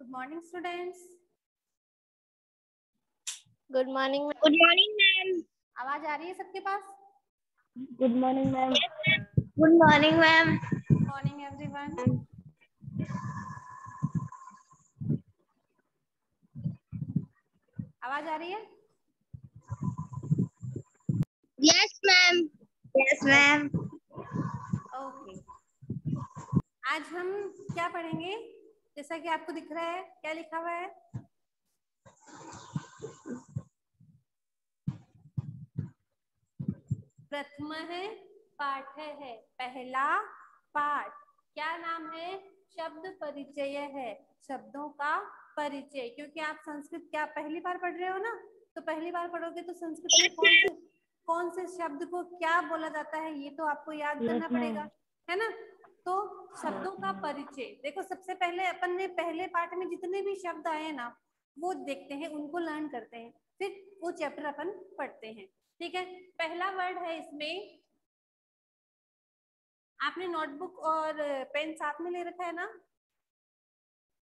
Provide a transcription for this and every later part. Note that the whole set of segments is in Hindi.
Good morning, students. Good morning good morning ma'am. आवाज आ रही है सबके पास? Good morning ma'am. Good morning ma'am. Good morning, everyone. आवाज आ रही है? Yes ma'am. Yes ma'am. Okay. आज हम क्या पढ़ेंगे? जैसा कि आपको दिख रहा है, क्या लिखा हुआ है? प्रथम है, पाठ है, पहला पाठ। क्या नाम है? शब्द परिचय है, शब्दों का परिचय। क्योंकि आप संस्कृत क्या पहली बार पढ़ रहे हो ना, तो पहली बार पढ़ोगे तो संस्कृत में कौन से शब्द को क्या बोला जाता है ये तो आपको याद करना पड़ेगा, है ना। तो शब्दों का परिचय देखो, सबसे पहले अपन ने पहले पाठ में जितने भी शब्द आए ना वो देखते हैं, उनको लर्न करते हैं, फिर वो चैप्टर अपन पढ़ते हैं। ठीक है, पहला वर्ड है इसमें। आपने नोटबुक और पेन साथ में ले रखा है ना?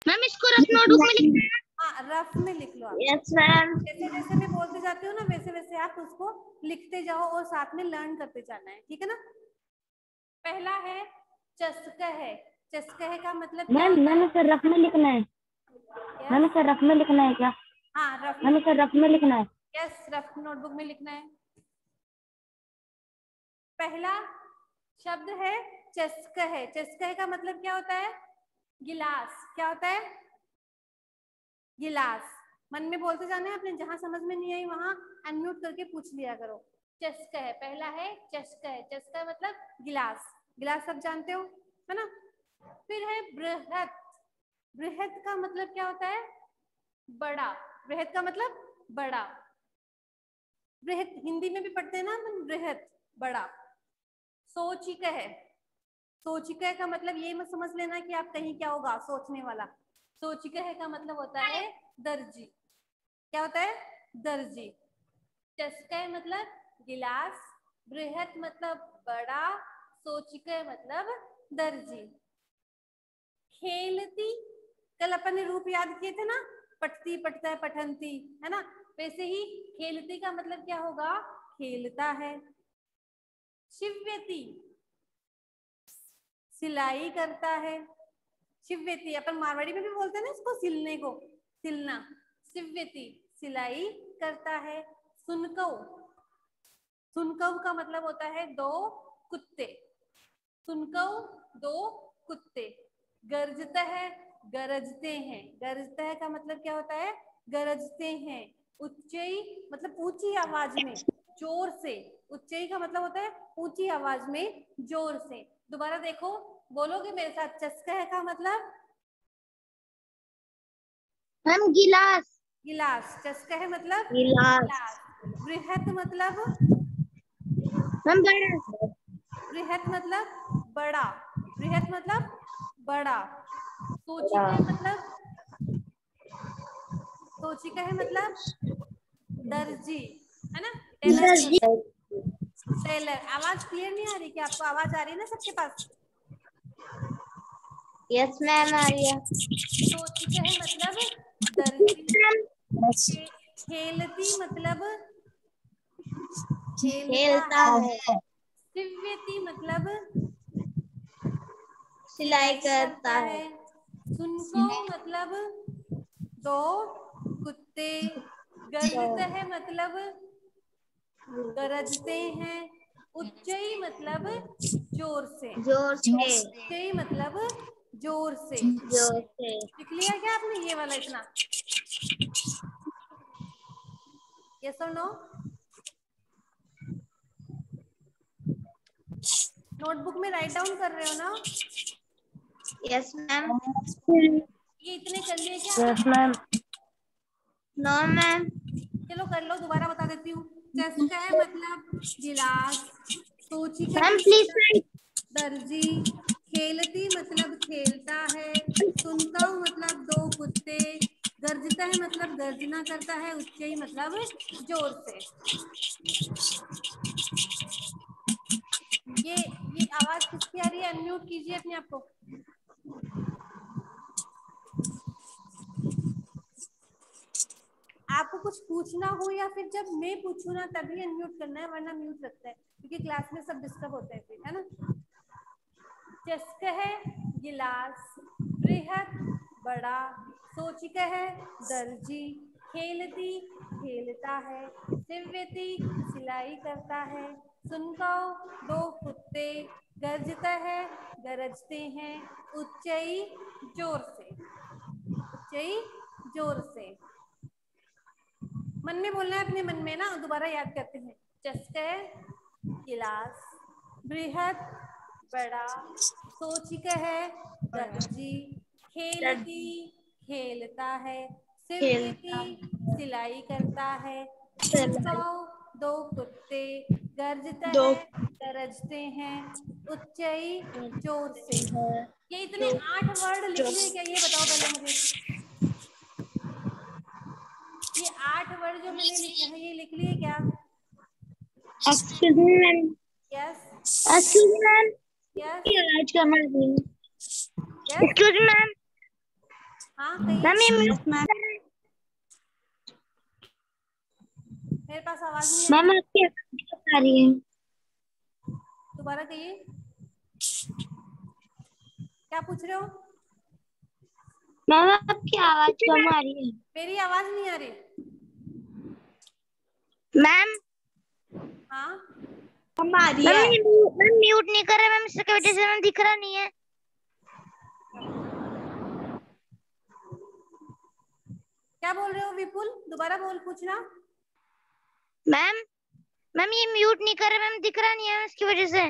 मैम इसको रफ नोटबुक में लिखना है। हाँ, रफ में लिख लो आप। Yes ma'am. जैसे जैसे मैं बोलते जाती हूँ ना वैसे वैसे आप उसको लिखते जाओ और साथ में लर्न करते जाना है, ठीक है ना। पहला है चस्क है। चस्क है का मतलब क्या मैम होता है? मैंने सर रफ में लिखना है। मैंने सर रफ में लिखना है क्या? हाँ, रफ। मैंने सर रफ में लिखना है। यस, रफ नोटबुक में लिखना है। पहला शब्द है चस्क है। चस्क है का मतलब क्या होता है? गिलास। क्या होता है? गिलास। मन में बोलते जाना है, अपने जहां समझ में नहीं आई वहां अनम्यूट करके पूछ लिया करो। चस्क है, पहला है चस्क है। चस्क है मतलब गिलास। गिलास सब जानते हो, है ना। फिर है बृहत। बृहत का मतलब क्या होता है? बड़ा। बृहत का मतलब बड़ा। बृहत हिंदी में भी पढ़ते हैं ना अपन, बृहत बड़ा। सोचिक है। सोचिक का मतलब ये मत समझ लेना कि आप कहीं क्या होगा सोचने वाला। सोचिक है का मतलब होता है दर्जी। क्या होता है? दर्जी। चस्क मतलब गिलास, बृहत मतलब बड़ा, सोचिक मतलब दर्जी। खेलती, कल अपन ने रूप याद किए थे ना, पटती, पटता है, पठनती, है ना। वैसे ही खेलती का मतलब क्या होगा? खेलता है। शिव्यति, सिलाई करता है। शिव्यति अपन मारवाड़ी में भी बोलते हैं ना इसको, सिलने को, सिलना। शिव्यति सिलाई करता है। सुनकव, सुनकव का मतलब होता है दो कुत्ते। सुनकव दो कुत्ते। गरजता है, गरजते हैं। गरजता है का मतलब क्या होता है? गरजते हैं। उच्चई मतलब ऊंची आवाज में, जोर से। उच्चई का मतलब होता है ऊंची आवाज में, जोर से। दोबारा देखो, बोलोगे मेरे साथ? चस्का है का मतलब? मैम गिलास। गिलास। चस्का है मतलब गिलास। बृहत मतलब? मैम बड़ा। बृहत मतलब बड़ा। बृहत मतलब बड़ा। सोचिका है मतलब? सोचिका है मतलब दर्जी, है ना। टेलर नहीं होता, टेलर। आवाज क्लियर नहीं आ रही क्या आपको? आवाज आ रही है ना सबके पास? यस मैम आ रही है। सोचिका है मतलब दर्जी। खेलती मतलब खेलता खेलता है। है। सिव्यति मतलब सिलाई करता करता है। है। सुनको मतलब दो कुत्ते। गरजता है मतलब गरजते हैं। उच्चई मतलब जोर से। जोर से। उच्चई मतलब जोर से। जोर से। लिख लिया क्या आपने ये वाला इतना? यस और नो? नोटबुक में राइट डाउन कर रहे हो ना? Yes ma'am. ये इतने कर लिए क्या यस आपने? मैम। No ma'am. चलो कर लो, दोबारा बता देती हूँ। चस्का है मतलब गिलास। सोचिका है मैम प्लीज मतलब दर्जी। खेलती मतलब खेलता है। सुनता हूँ मतलब दो कुत्ते। गर्जता है मतलब गर्जना करता है। उच्चई मतलब जोर से। ये आवाज किसकी आ रही है? अनम्यूट कीजिए अपने आप को। आपको कुछ पूछना हो या फिर जब मैं पूछूं ना तभी अनम्यूट करना है, वरना म्यूट रखता है क्योंकि क्लास में सब डिस्टर्ब होते हैं फिर, है ना। चस्क है गिलास, बृहद बड़ा, सोचिक है दर्जी, खेलती खेलता है, सिव्यति सिलाई करता है, सुनको दो कुत्ते, गरजता है गरजते हैं, उच्चई जोर से, उच्चई जोर से। मन में बोलना है अपने मन में ना, दोबारा याद करते हैं। चस्क है गिलास, बृहद बड़ा, सोचिक है दर्जी, खेलती खेलता है, सिव्यति सिलाई करता है, सुनको दो कुत्ते, गरजता है गरजते हैं, उच्चई जोर से। ये इतने 8 वर्ड लिख लिए क्या, ये बताओ पहले मुझे। ये 8 वर्ड जो मैंने लिखे हैं ये लिख लिए क्या? Excuse me ma'am, yes excuse me ma'am, yes आज का ma'am, yes excuse me ma'am, हाँ कहिए। मैम ये म्यूट मेरे पास आवाज नहीं आ मैम रही, आपकी आवाज आ रही है। दोबारा कहिए। क्या पूछ रहे हो? मैम आपकी आवाज कम आ रही है। मेरी आवाज नहीं आ रही? मैम हाँ कम आ रही है। मैम म्यूट नहीं कर रहा मैम, इसकी वजह से मैम दिख रहा नहीं है। क्या बोल रहे हो विपुल, दोबारा बोल पूछना। मैम मैम ये म्यूट नहीं कर रहा मैम, दिख रहा नहीं है इसकी वजह से।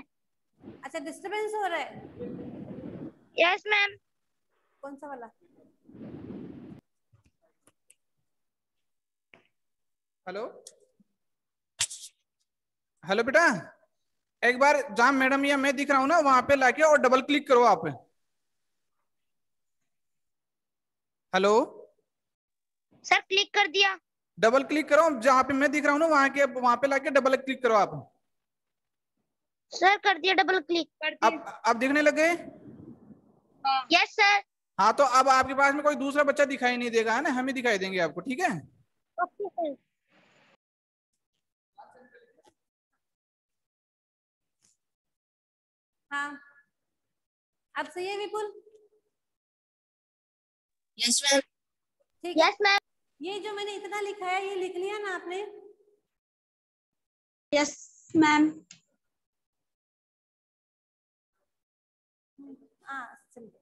अच्छा डिस्टरबेंस हो रहा है? Yes ma'am. कौन सा वाला? हेलो हेलो बेटा, एक बार जहां मैडम या मैं दिख रहा हूँ ना वहां पे लाके और डबल क्लिक करो आप। हेलो सर क्लिक कर दिया। डबल क्लिक करो, जहां पे मैं दिख रहा हूँ ना वहां पे लाके डबल क्लिक करो आप। सर कर दिया डबल क्लिक। अब दिखने लगे? Yes sir. हाँ तो अब आपके पास में कोई दूसरा बच्चा दिखाई नहीं देगा, है ना, हम ही दिखाई देंगे आपको, ठीक है। Okay sir. हाँ अब सही है विपुल? Yes ma'am. ठीक है। Yes ma'am. ये जो मैंने इतना लिखा है ये लिख लिया ना आपने? Yes ma'am. हाँ चलिए।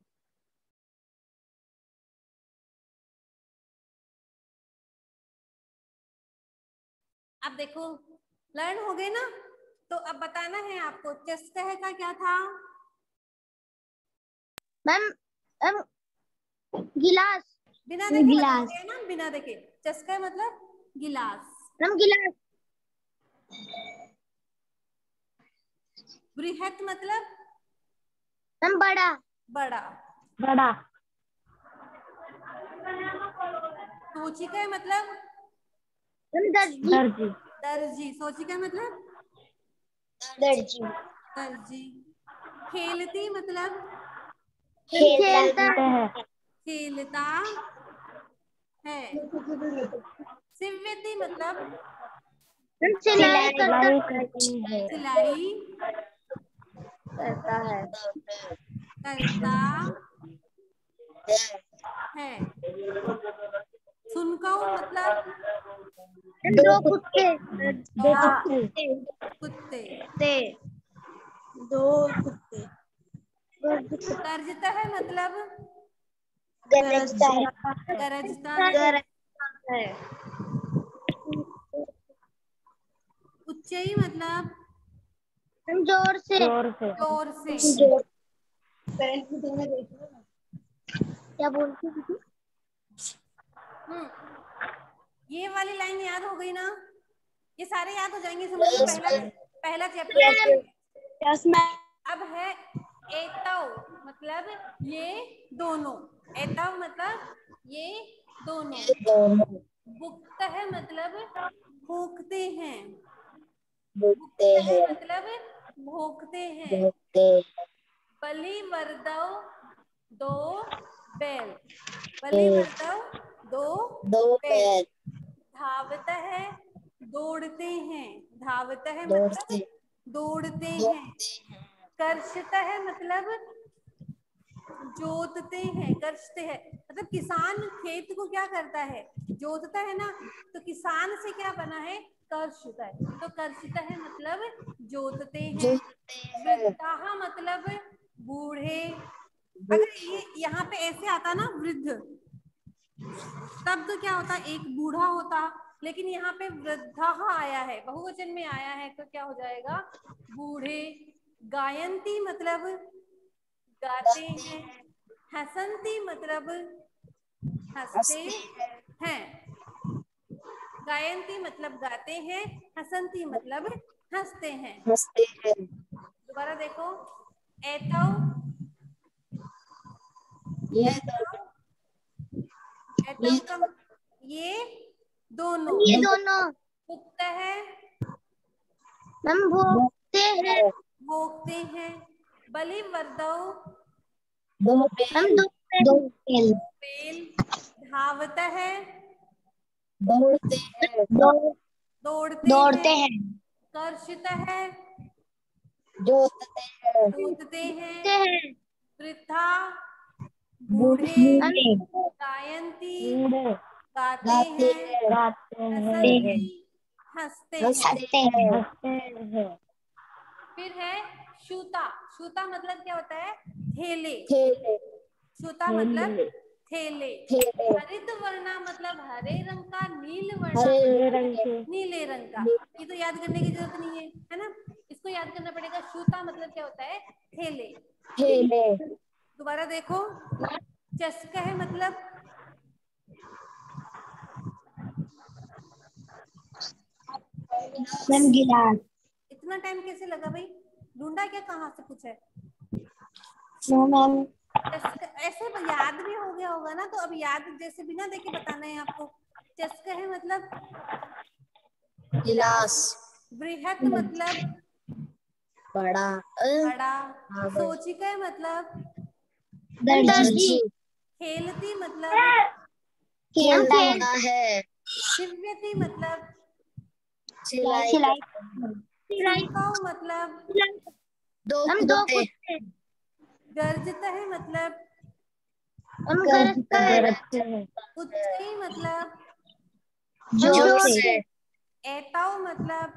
अब देखो लर्न हो गए ना, तो अब बताना है आपको चस्क है का क्या था? मैम मैम गिलास। बिना देखे गिलास बताओगे ना, बिना देखे। चस्का है मतलब गिलास। मैम, गिलास। बृहत मतलब मैम बड़ा। बड़ा। बड़ा। सोचिका है मतलब मैम दर्जी। दर्जी। सोचिका है मतलब दर्जी। दर्जी। खेलती मतलब खेलता है। खेलता है। सिव्यति मतलब सिलाई करती है। सिलाई करता है। करता है। सुनको मतलब दो कुत्ते। दो कुत्ते। दो कुत्ते। गरजता है मतलब गरजता है। गरजता है। उच्चई मतलब जोर से। जोर से। क्या बोलती थी? ये वाली लाइन याद हो गई ना? ये सारे याद हो जाएंगे, समझ लो। पहला चैप्टर। Yes ma'am. अब है एतव मतलब ये दोनों। एतव मतलब ये दोनों। भुक्त है मतलब भूखते हैं। भुक्त है मतलब भोगते हैं। बलिवर्दव दो बैल। बलिवर्दव दो बैल। धावता है, दौड़ते हैं। धावता है मतलब दौड़ते हैं। कर्षता है मतलब जोतते हैं। कर्षते हैं मतलब किसान खेत को क्या करता है, जोतता है ना, तो किसान से क्या बना है, कर्षता है। तो कर्षता है मतलब जोतते हैं। वृद्धा मतलब बूढ़े। अगर ये यहाँ पे ऐसे आता ना वृद्ध, तब तो क्या होता, एक बूढ़ा होता, लेकिन यहाँ पे वृद्धा आया है, बहुवचन में आया है, तो क्या हो जाएगा, बूढ़े। गायंती मतलब गाते हैं। हसंती मतलब हंसते हैं। गायंती मतलब गाते हैं, हसंती मतलब हंसते हैं। दोबारा देखो, एतौ एतौ का ये दोनों। ये दोनों उक्त है, हम भोगते हैं। भोगते हैं। बलि वर्दौ हम दो पेल। धावत है, दौड़ते दौड़ते हैं। हैं। कर्षित है, जोतते हैं। हैं। वृद्धा बूढ़े। हम गायंती गाते हैं। हसंती हंसते हैं। हंसते हैं। फिर है शूता। शूता मतलब क्या होता है, थैले। शूता मतलब थैले। हरित वर्णा मतलब हरे रंग का। नील वर्णा मतलब नीले रंग का। ये तो याद करने की जरूरत नहीं है ना, इसको याद करना पड़ेगा। शूता मतलब क्या होता है, थैले। दोबारा देखो, चस्का है मतलब गिलास। इतना टाइम कैसे लगा भाई, ढूंढा क्या, कहाँ से कुछ है। मैम ऐसे याद भी हो गया होगा ना, तो अब याद जैसे बिना देखे बताना है आपको। चस्का है मतलब गिलास। बृहत मतलब बड़ा। बड़ा। सोचिका मतलब दर्जी। खेलती मतलब खेलता है। दिव्यति मतलब सिलाई। चूकाऊ मतलब हम दो कुत्ते। गर्जता है मतलब हम गरजते हैं। उच्चई मतलब जोर से। एताऊ मतलब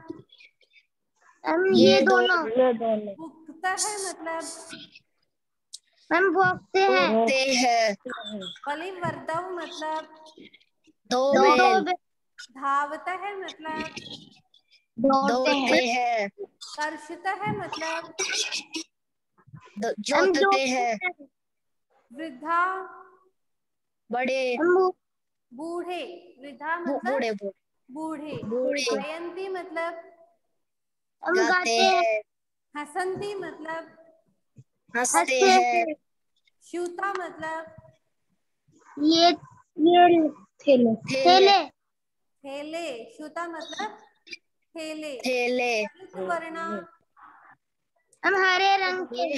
हम ये दोनों भुगता है मतलब हम भोगते हैं। बलि वर्दव मतलब दो धावता है मतलब दौड़ते हैं। कर्षता है मतलब जोतते हैं। वृद्धा बड़े। बूढ़े। वृद्धा मतलब बूढ़े। गायंती मतलब हम गाते हैं। हसंती मतलब हंसते हैं। शूता मतलब ये थैले। थैले। शूता मतलब थैले। वर्णा हम हरे रंग के।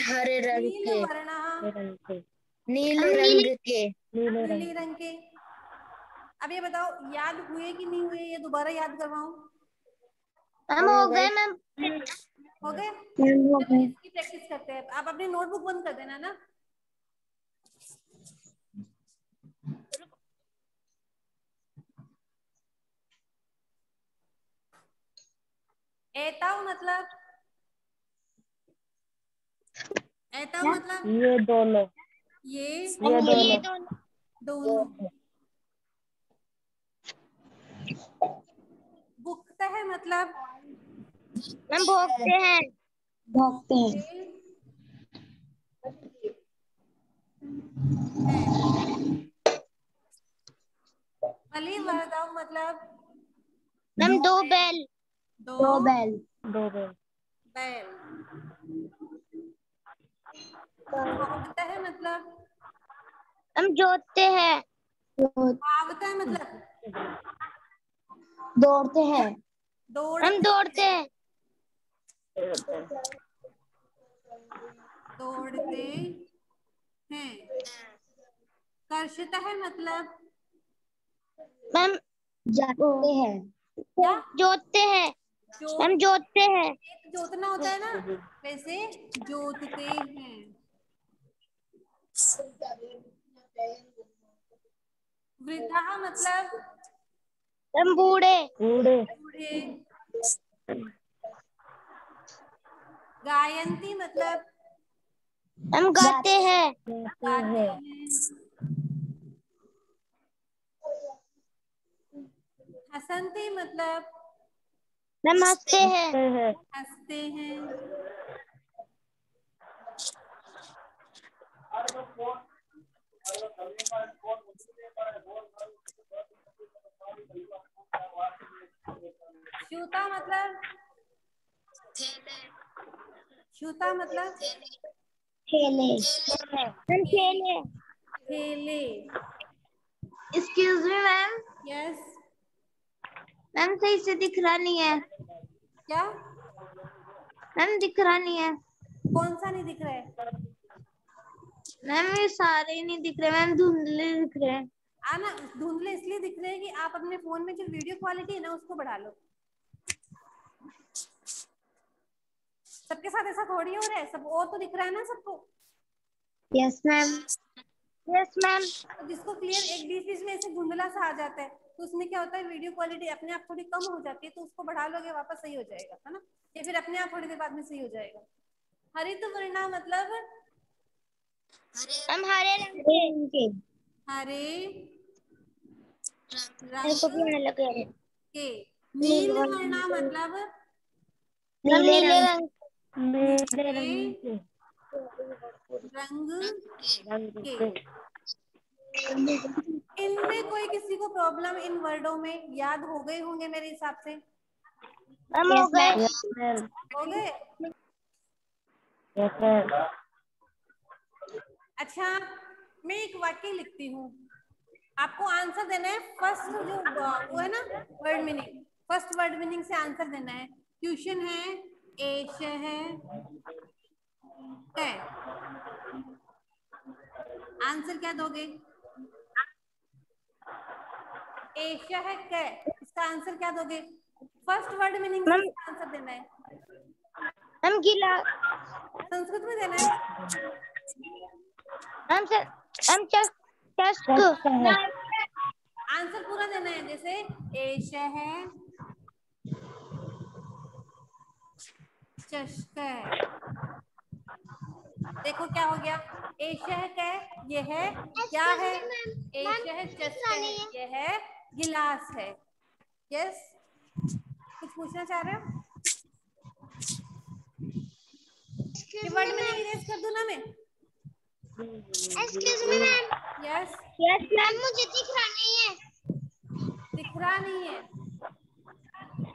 नील वर्णा नीले रंग के। नीली रंग के। अब ये बताओ, याद हुए कि नहीं हुए, ये दोबारा याद करवाऊं। हम हो गए मैम। हो गए, चलो इसकी प्रैक्टिस करते हैं। आप अपनी नोटबुक बंद कर देना ना। एताऊ मतलब ये दोनों। ये दोनों। भुगता है मतलब हम भोगते हैं। बलि वर्दव मतलब हम दो बैल। बैल। भागता है मतलब हम जोतते हैं। भागता है मतलब दौड़ते हैं। हम दौड़ते हैं। दौड़ते हैं। कर्षित है मतलब मैम जाते हैं, क्या? जोतते हैं मैम, जोतते हैं। खेत जोतना होता है ना, वैसे जोतते हैं। वृद्धा मतलब मैम बूढ़े, बूढ़े। गायंती मतलब हम गाते हैं। गाते हैं। हसंती मतलब मैम हंसते हैं। हंसते हैं। शूता मतलब शूता मतलब खेले, मैम खेले। खेले। Excuse me ma'am, yes. Ma'am सही से दिख रहा नहीं है। क्या? मैम दिख रहा नहीं है। कौन सा नहीं दिख रहा है? मैम ये सारे नहीं दिख रहे मैम, धुंधले दिख रहे हैं। आना, धुंधले इसलिए दिख रहे हैं कि आप अपने फोन में जो वीडियो क्वालिटी है ना उसको बढ़ा लो। सबके साथ ऐसा थोड़ी हो रहा है, सब और तो दिख रहा है ना सबको। Yes ma'am, yes ma'am. तो जिसको क्लियर एक बीच में ऐसे धुंधला सा आ जाता है तो उसमें क्या होता है, वीडियो क्वालिटी अपने आप थोड़ी कम हो जाती है, तो उसको बढ़ा लोगे वापस सही हो जाएगा, है ना, या फिर अपने आप थोड़ी देर बाद में सही हो जाएगा। हरित वर्ण मतलब हम हरे रंग के, हरे को भी लगे हैं। के। नील वर्ण मतलब नीले रंग, रंग के। इनमें कोई किसी को प्रॉब्लम इन वर्डों में याद हो गए होंगे मेरे हिसाब से। हम हो गए, हो गए? अच्छा, मैं एक वाक्य लिखती हूँ, आपको आंसर देना है। फर्स्ट जो वो है ना word meaning, first word meaning से आंसर देना है। क्वेश्चन है एश है, आंसर क्या दोगे? एश है कै, इसका आंसर क्या दोगे? फर्स्ट वर्ड मीनिंग से आंसर देना है। हम गिला, संस्कृत में देना है। हम चस्क, आंसर पूरा देना है, जैसे एश है चष्क है। देखो क्या हो गया, एश है कै, ये है क्या है, एश है चष्क है, ये है गिलास है। यस, कुछ पूछना चाह रहे हो? ये वर्ड मीनिंग इरेज कर दूं ना मैं? Excuse me ma'am. Yes. Yes ma'am, मुझे दिख रहा नहीं है। दिख रहा नहीं है?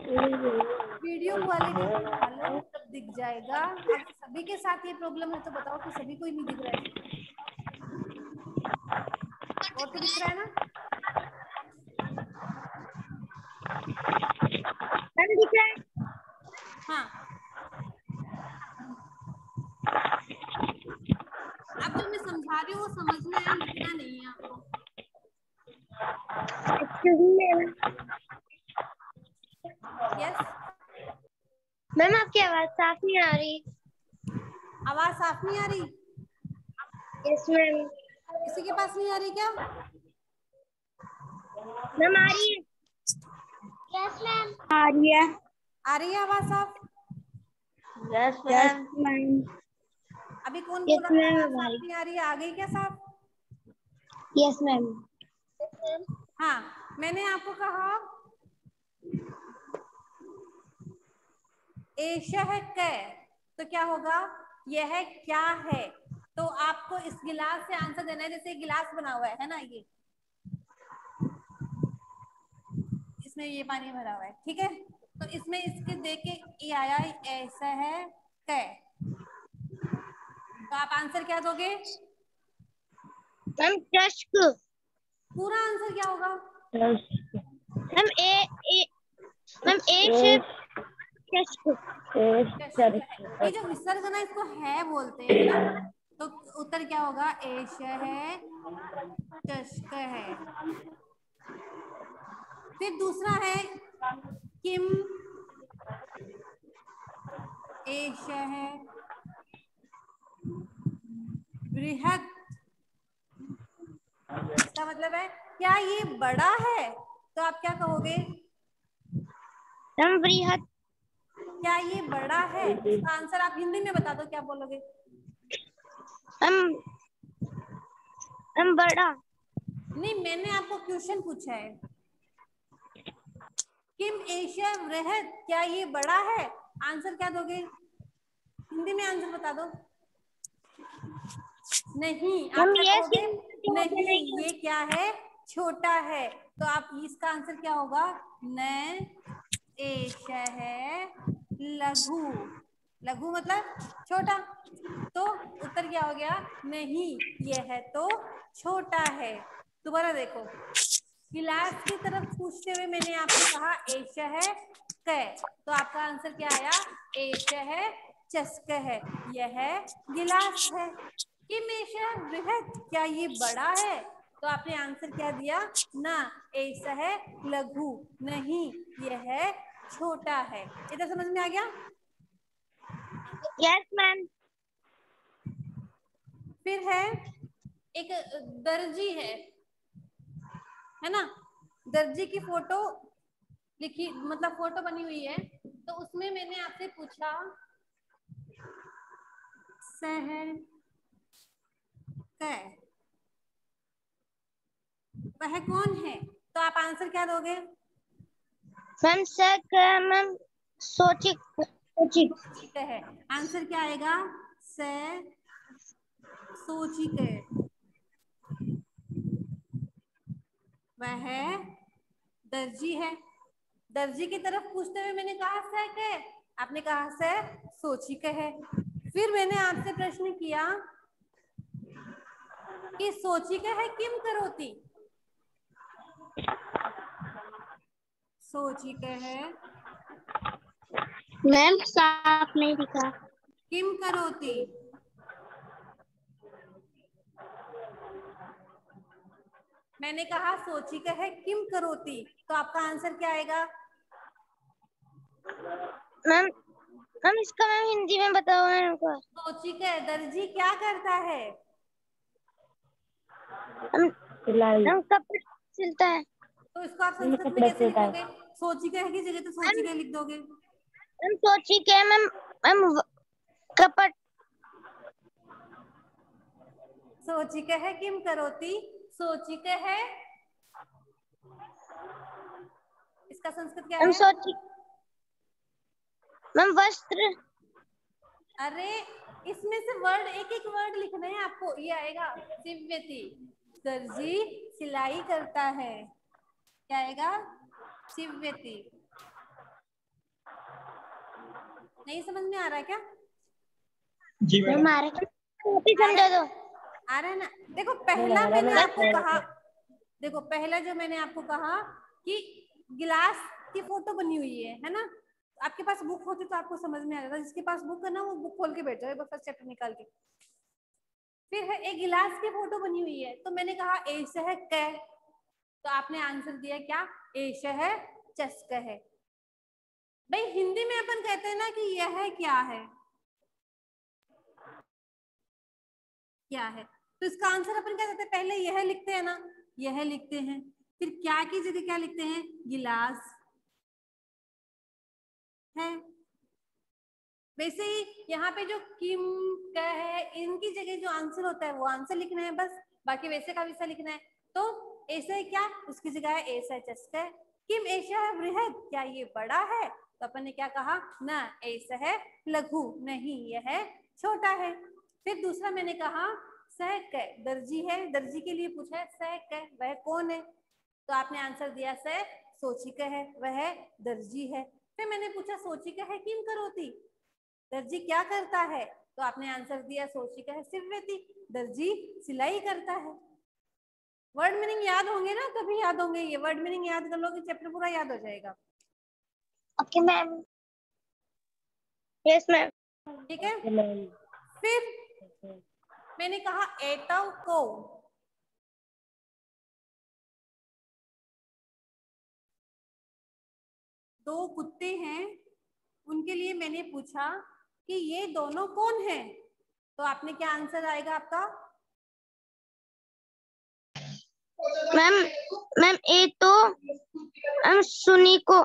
वीडियो क्वालिटी बढ़ा लो तब दिख जाएगा। अब सभी के साथ ये प्रॉब्लम है तो बताओ कि सभी को ही नहीं दिख रहा है? और तो दिख रहा है ना? मैम दिख रहा है। हाँ, अब जो मैं समझा रही हूँ वो समझना है, लिखना नहीं है आपको। यस। मैम आपकी आवाज साफ नहीं आ रही। आवाज साफ नहीं आ रही? Yes ma'am. किसी के पास नहीं आ रही क्या? मैम आ रही है। यस मैम, आ रही है। आ रही है आवाज साफ? Yes ma'am. अभी कौन बोला था आवाज साफ नहीं आ रही है? आ गई क्या साफ? Yes ma'am. हाँ, मैंने आपको कहा एश है कै, तो क्या होगा, यह क्या है। तो आपको इस गिलास से आंसर देना है, जैसे गिलास बना हुआ है ना, ये इसमें ये पानी भरा हुआ है, ठीक है, तो इसमें इसके देख के ये आया ऐसा है कै, तो आप आंसर क्या दोगे? मैम चस्क। पूरा आंसर क्या होगा? मैम मैम एक चस्क। ये जो विसर्ग ना इसको है बोलते हैं, है ना, तो उत्तर क्या होगा? एश है चष्क है। फिर दूसरा है किम एषः बृहत्, इसका मतलब है क्या ये बड़ा है, तो आप क्या कहोगे? मैम बृहत्। क्या ये बड़ा है, इसका आंसर आप हिंदी में बता दो, क्या बोलोगे? मैम बड़ा। नहीं, मैंने आपको क्वेश्चन पूछा है, किम एषः बृहत्, क्या ये बड़ा है, आंसर क्या दोगे? हिंदी में आंसर बता दो। नहीं, आप क्या कहोगे? नहीं, ये क्या है, छोटा है, तो आप इसका आंसर क्या होगा? न एषः लघु, लघु मतलब छोटा, तो उत्तर क्या हो गया? नहीं, यह तो छोटा है। दोबारा देखो, गिलास की तरफ पूछते हुए मैंने आपसे कहा एषः क, तो आपका आंसर क्या आया? एषः चषकः, यह गिलास है। किम एषः बृहत्, क्या ये बड़ा है, तो आपने आंसर क्या दिया? ना एषः लघु, नहीं यह छोटा है। इधर समझ में आ गया? Yes ma'am. फिर है एक दर्जी है ना, दर्जी की फोटो लिखी, मतलब फोटो बनी हुई है, तो उसमें मैंने आपसे पूछा शहर क, वह कौन है, तो आप आंसर क्या दोगे? मैम मैम सोचिक है, आंसर क्या आएगा? सोचिक, वह दर्जी है। दर्जी की तरफ पूछते हुए मैंने कहा से के, आपने कहा से सोचिक है। फिर मैंने आपसे प्रश्न किया कि सोचिक है किम करोती, सोचिक है मैम साफ नहीं दिखा। किम करोती, मैंने कहा सोचिक है किम करोती, तो आपका आंसर क्या आएगा? मैम मैम इसका मैम हिंदी में बताओ मैम को। सोचिक है दर्जी क्या करता है? मैम कपड़े सिलता है। तो इसको आप संस्कृत में कैसे लिखोगे? सोचिक है की जगह तो सोचिक है लिख दोगे। मैम सोचिक है मैम, मैम कपट। सोचिक है किम करोती, सोचिक है, इसका संस्कृत क्या मैम है? सोचिक, मैम वस्त्र। अरे इसमें से वर्ड, एक एक वर्ड लिखना है आपको, ये आएगा सिव्यति, दर्जी सिलाई करता है, क्या आएगा? सिव्यति। नहीं समझ में आ रहा है क्या? जी मैडम। समझा दो। आ रहा है ना? देखो पहला मैंने आपको कहा, देखो पहला जो मैंने आपको कहा कि गिलास की फोटो बनी हुई है ना, आपके पास बुक होती तो आपको समझ में आ जाता, जिसके पास बुक है ना वो बुक खोल के बैठ जाए फर्स्ट चैप्टर निकाल के। फिर है एक गिलास की फोटो बनी हुई है, तो मैंने कहा एषः क, तो आपने आंसर दिया क्या? एषः चषकः। भाई हिंदी में अपन कहते हैं ना कि यह क्या है, क्या है, तो इसका आंसर अपन क्या कहते हैं? पहले यह लिखते हैं ना, यह लिखते हैं, फिर क्या की जगह क्या लिखते हैं? गिलास है। वैसे ही यहाँ पे जो किम का है, इनकी जगह जो आंसर होता है वो आंसर लिखना है बस, बाकी वैसे का वैसा लिखना है। तो ऐसा है क्या, उसकी जगह है ऐसा चषक है। किम एषः बृहत्, क्या ये बड़ा है, तो अपन ने क्या कहा? ना एषः लघु, नहीं यह छोटा है। फिर दूसरा मैंने कहा सह क, दर्जी है, दर्जी के लिए पूछा है सह क, वह कौन है, तो आपने आंसर दिया सह सोचिक है, वह दर्जी है। फिर मैंने पूछा सोचिक है किम करोती, दर्जी क्या करता है, तो आपने आंसर दिया सोचिक है सिव्यति, दर्जी सिलाई करता है। वर्ड मीनिंग याद होंगे ना, कभी याद होंगे, ये वर्ड मीनिंग याद कर लोगे चैप्टर पूरा याद हो जाएगा। Okay ma'am. Yes ma'am. ठीक है। फिर मैंने कहा एतव को, दो कुत्ते हैं, उनके लिए मैंने पूछा कि ये दोनों कौन हैं, तो आपने क्या आंसर आएगा आपका? मैम मैम ए तो मैम सुनी को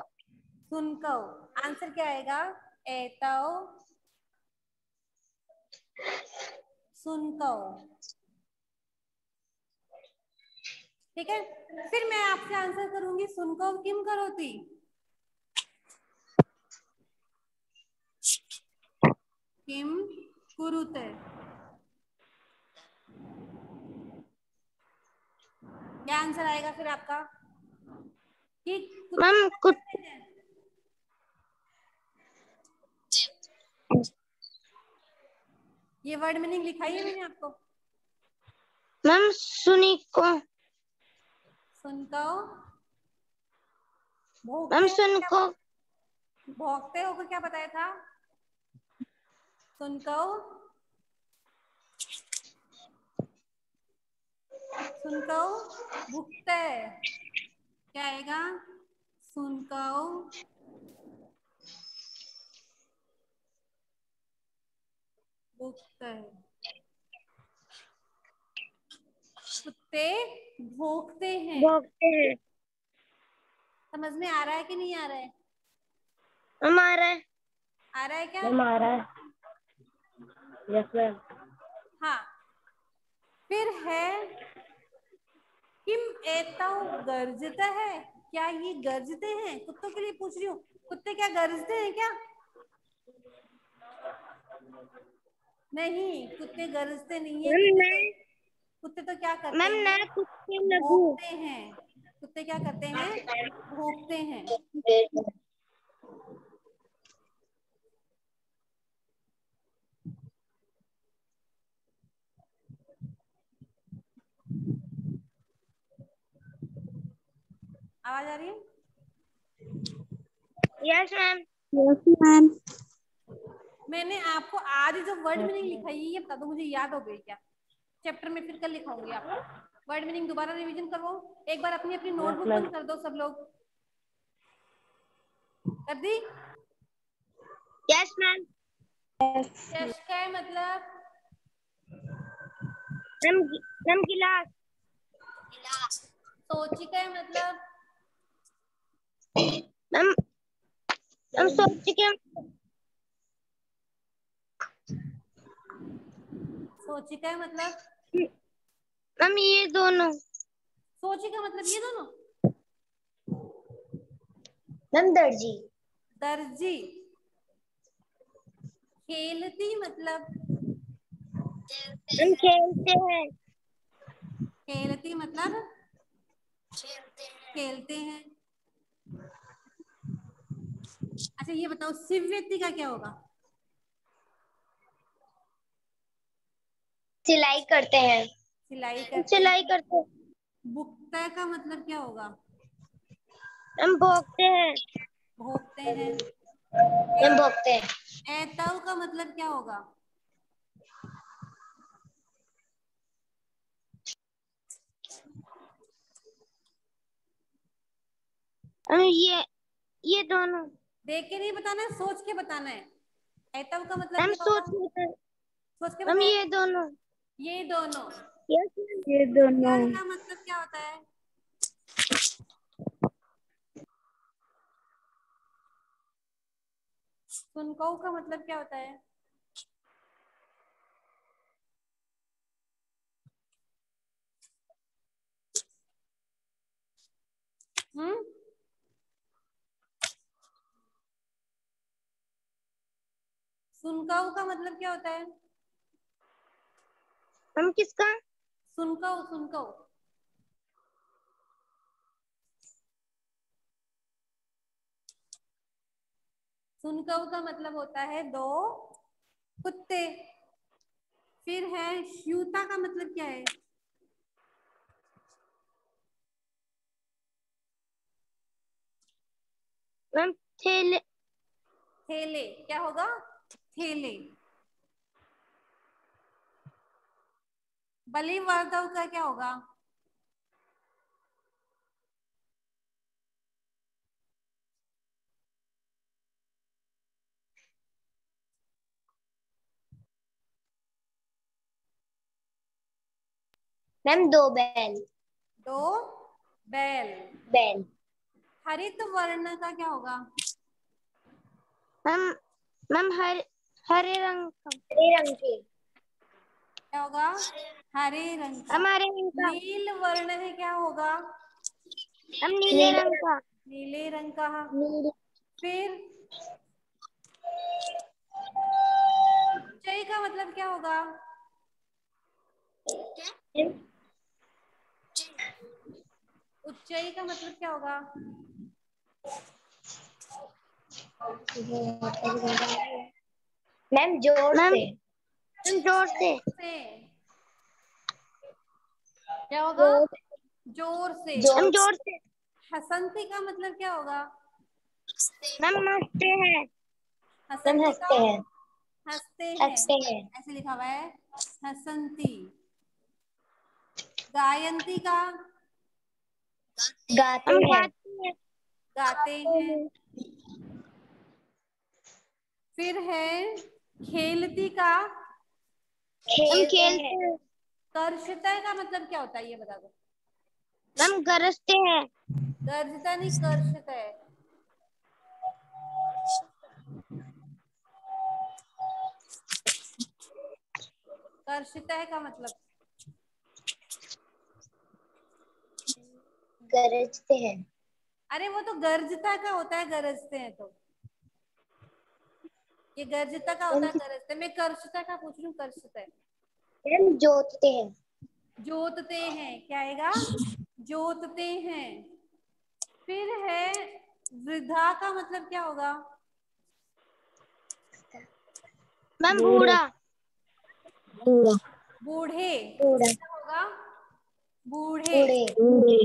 सुनकौ। आंसर क्या आएगा? एतौ सुनकौ। ठीक है, फिर मैं आपसे आंसर करूंगी सुनकौ किम करोती। किम कुरुते। क्या आंसर आएगा फिर आपका? कि मैम कुछ ये वर्ड मीनिंग लिखाई है मैंने आपको। मैम सुनी को सुनकौ मैम भोगते हो सुन क्या? को भोगते हो को क्या बताया था? सुनकौ सुनकौ भुगते। क्या आएगा? सुनकौ भुगते। कुत्ते भोंकते हैं। भोगते हैं। समझ में आ रहा है कि नहीं आ रहा है? हमारा आ रहा है क्या? हमारा यस मैम। हाँ, फिर है किम एतौ गर्जता है। क्या ये गर्जते हैं? कुत्तों के लिए पूछ रही हूँ, कुत्ते क्या गर्जते हैं क्या? नहीं, कुत्ते गरजते नहीं है। कुत्ते तो क्या करते मैम हैं? ना कुत्ते लघु भौंकते हैं। कुत्ते क्या करते हैं? भौंकते हैं। आवाज आ रही है? Yes ma'am. Yes ma'am. मैंने आपको आज जो वर्ड मीनिंग लिखाई है ये बता दो, मुझे याद हो गई क्या? चैप्टर में फिर कल लिखाऊंगी आपको वर्ड मीनिंग। दोबारा रिवीजन करो, एक बार अपनी अपनी नोटबुक बंद कर दो सब लोग। कर दी? Yes ma'am. यश का है मतलब मैम मैम गिलास। सोची का है मतलब मैम मैम सोच के सोची का है मतलब मैम ये दोनों। सोची का मतलब ये दोनों। मैम दर्जी। दर्जी। खेलती मतलब हम खेलते हैं। खेलती मतलब खेलते हैं। अच्छा ये बताओ सिव्यति का क्या होगा? सिलाई करते हैं। सिलाई करते सिलाई हैं। करते हैं। भुगता का मतलब क्या होगा? हम भोगते हैं। भोगते हैं। हम भोगते हैं। ऐतव का मतलब क्या होगा? हम ये दोनों। देख के नहीं बताना है, सोच के बताना है। ऐतव का मतलब हम क्या होगा? सोच लेते। सोच के हम बताए। ये दोनों। ये दोनों। यस ये दोनों। कर का मतलब क्या होता है? सुनकौ का मतलब क्या होता है? हम्म, सुनकौ का मतलब क्या होता है? हम किसका? सुनकौ सुनकौ सुनकौ का मतलब होता है दो कुत्ते। फिर है श्यूता का मतलब क्या है? हम थैले। थैले। क्या होगा? थैले। बलिवर्धव का क्या होगा? मैम दो बैल। दो बैल। बैल। हरित वर्ण का क्या होगा? मैम मैम हरे रंग का। हरे रंग के। क्या होगा? हरे रंग का। हमारे रंग का। नील वर्ण है, क्या होगा? हम नीले रंग का। नीले रंग का। नीले। फिर उच्चई का मतलब क्या होगा? उच्चई का मतलब क्या होगा? मैम जोर से। मैम जोर से। क्या होगा? जोर से। हम जोर से। हसंती का मतलब क्या होगा? मैम हंसते हैं। हसंती का हंसते हैं। हंसते हैं, हंसते हैं। ऐसे लिखा हुआ है हसंती। गायंती का गाते हैं। गाते हैं। फिर है खेलती का। हम खेलते हैं। कर्षता का मतलब क्या होता है, ये बता दो। हम गरजते हैं। गर्जता नहीं, कर्षता है। कर्षता है का मतलब गरजते हैं। अरे वो तो गर्जता का होता है, गरजते हैं तो। ये गर्जता का होता है, गरजते। मैं कर्षता का पूछ रही हूँ, कर्षता है। हम जोतते हैं। जोतते हैं, क्या आएगा? जोतते हैं। फिर है वृद्धा का मतलब क्या होगा? मैम बूढ़ा। बूढ़ा। बूढ़े। बूढ़ा। क्या होगा? बूढ़े। बूढ़े।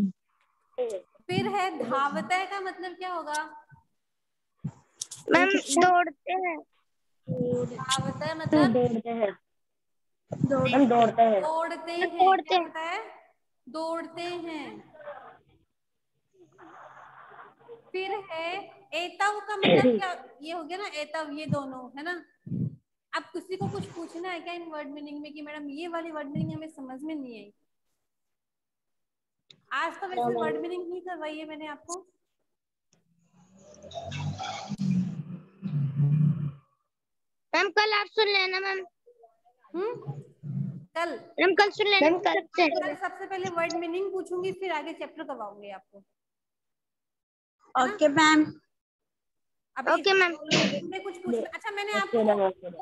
फिर है धावता का मतलब क्या होगा? मैम दौड़ते हैं। धावता मतलब दौड़ते हैं। हम दौड़ते हैं। दौड़ते हैं। दौड़ते क्या हैं। होता है? दौड़ते हैं। फिर है एतव का मतलब क्या? ये हो गया ना एतव, ये दोनों है ना। अब किसी को कुछ पूछना है क्या इन वर्ड मीनिंग में कि मैडम ये वाली वर्ड मीनिंग हमें समझ में नहीं आई? आज तो वैसे वर्ड मीनिंग नहीं करवाई है मैंने आपको। मैम कल आप सुन लेना मैम। कल मैम कल सुन लेना। कल सबसे पहले वर्ड मीनिंग पूछूंगी, फिर आगे चैप्टर करवाऊंगी आपको। Okay ma'am. अभी ओके मैम। इसमें कुछ पूछना। अच्छा, मैंने आपको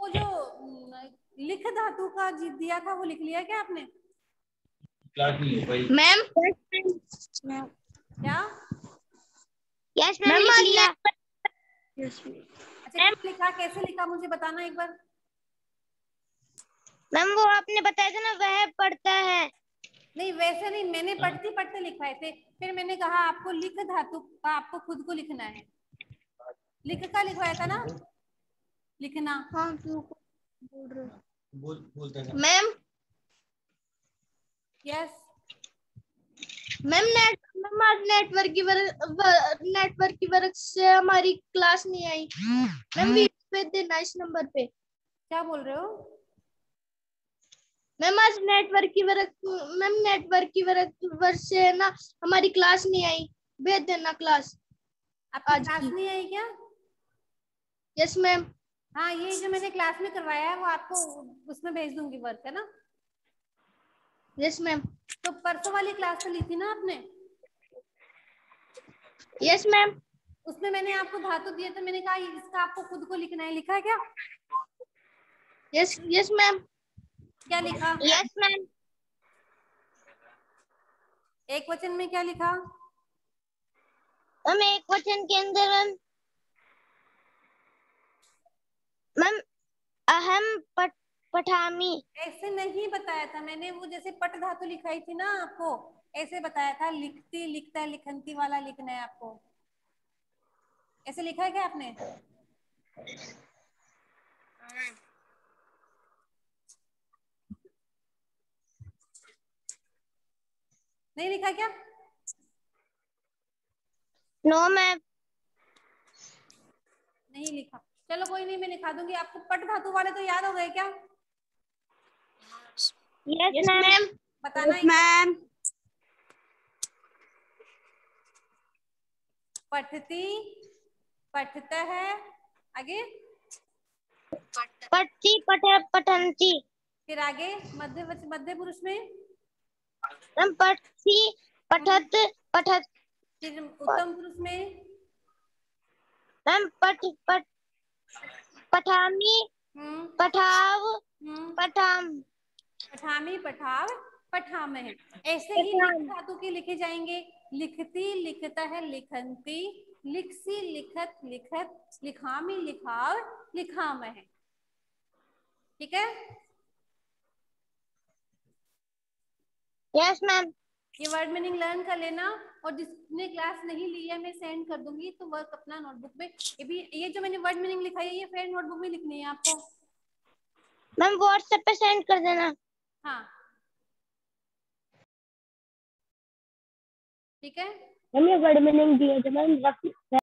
वो जो लिख धातु का दिया था वो लिख लिया क्या आपने? मैम क्या? यस मैम लिख लिया। अच्छा, क्या लिखा, कैसे लिखा, मुझे बताना एक बार। मैम वो आपने बताया था ना, वह पढ़ता है। नहीं वैसे नहीं, मैंने पढ़ते पढ़ते लिखवाए थे। फिर मैंने कहा आपको लिख धातु का आपको खुद को लिखना है। लिख का लिखवाया था ना, लिखना। हाँ क्यों बोल रहे मैम। यस। मैम आज नेटवर्क की वजह से हमारी क्लास नहीं आई। मैम पे देना इस नंबर पे। क्या बोल रहे हो? मैम आज नेटवर्क की वजह से ना हमारी क्लास नहीं आई। भेज देना क्लास आपकी आज क्लास की। नहीं आई क्या? Yes ma'am. हाँ, ये जो मैंने क्लास में करवाया है वो आपको उसमें भेज दूंगी, वर्क है ना। Yes ma'am. तो परसों वाली क्लास तो ली थी ना आपने? Yes ma'am. उसमें मैंने आपको धातु दिए तो मैंने कहा इसका आपको खुद को लिखना है, लिखा है क्या? Yes ma'am. क्या लिखा? Yes ma'am. एक वचन में क्या लिखा? मैम एक वचन के अंदर मैम अहम पठामी। ऐसे नहीं बताया था मैंने, वो जैसे पट धातु लिखाई थी ना आपको, ऐसे बताया था। लिखती, लिखता, लिखंती वाला लिखना है आपको। ऐसे लिखा है क्या आपने? नहीं लिखा क्या? No ma'am. नहीं लिखा, चलो कोई नहीं, मैं लिखा दूंगी आपको। पट धातु वाले तो याद हो गए क्या? Yes ma'am. बताना। मैम। पठती, पठतः, आगे पठती, पठन्ति। फिर आगे मध्य पुरुष में मैम पठती, पठत, पठत। फिर उत्तम पुरुष में मैम पठामी, पठाव, पठाम। पठामी, पठाव, पठामह। ऐसे ही लिख धातु के लिखे जाएंगे। लिखती, लिखतः, लिखन्ति, लिखसी, लिखत, लिखत, लिखामी, लिखाव, लिखामह। ठीक है। Yes ma'am. ये वर्ड मीनिंग लर्न कर लेना, और जिसने क्लास नहीं ली है मैं सेंड कर दूंगी, तो वर्क अपना नोटबुक में, ये जो मैंने वर्ड मीनिंग लिखा है ये फिर नोटबुक में लिखनी है आपको। मैम व्हाट्सएप पे सेंड कर देना। हाँ ठीक है। हम ये वर्ड मीनिंग दिए थे मैम।